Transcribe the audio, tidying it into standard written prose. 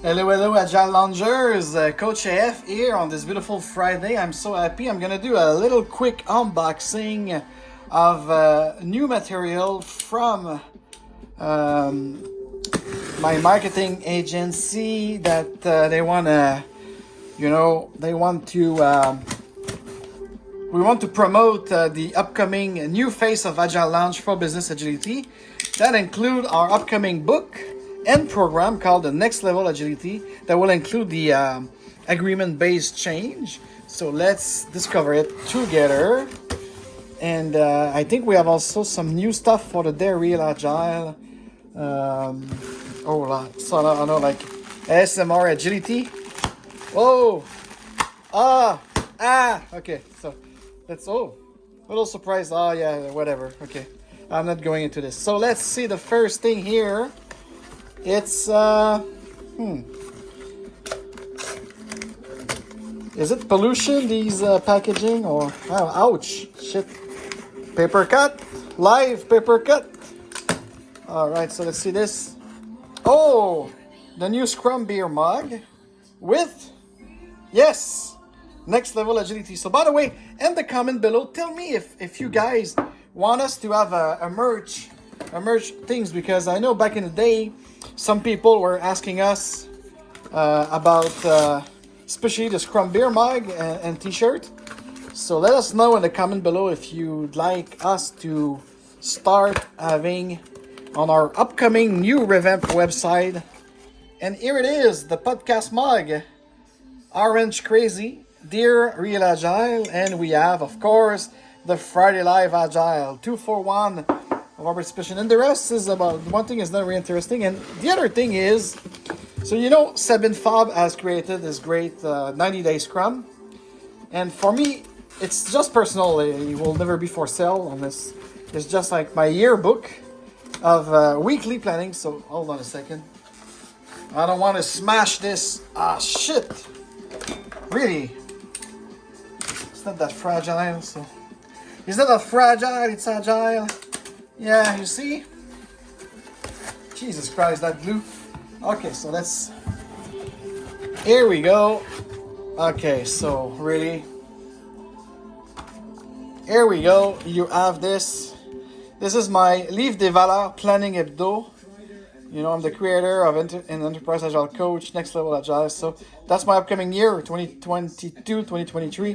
Hello, hello, Agile Loungers. Coach AF here on this beautiful Friday. I'm so happy. I'm going to do a little quick unboxing of new material from my marketing agency that they want to, we want to promote the upcoming new phase of Agile Lounge for Business Agility. That include our upcoming book and program called the Next Level Agility that will include the agreement-based change. So let's discover it together. And I think we have also some new stuff for the Real Agile. I know, like ASMR Agility. Whoa! Okay, so that's a little surprise. Whatever. Okay, I'm not going into this. So let's see the first thing here. It's Is it pollution, these packaging, or ouch, shit. Paper cut, live paper cut. All right, so let's see this. Oh, the new Scrum beer mug with, yes, Next Level Agility. So by the way, in the comment below, tell me if you guys want us to have a merch things, because I know back in the day, some people were asking us about especially the Scrum beer mug and t-shirt. So let us know in the comment below if you'd like us to start having on our upcoming new revamped website. And here it is, the podcast mug, Orange Crazy, Dear Real Agile, and we have, of course, the Friday Live Agile 241 of our participation. And the rest is about, one thing is not very interesting, and the other thing is, so Sabin Fab has created this great 90-day Scrum, and for me, it's just personal. It will never be for sale on this. It's just like my yearbook of weekly planning. So hold on a second. I don't want to smash this. Shit. Really? It's not that fragile. So it's not that fragile. It's agile. Yeah, you see? Jesus Christ, that glue. Okay, so here we go. Okay, so really, here we go. You have this. This is my Livre des Valeurs Planning Hebdo. I'm the creator of an Enterprise Agile Coach, Next Level Agile. So that's my upcoming year, 2022, 2023.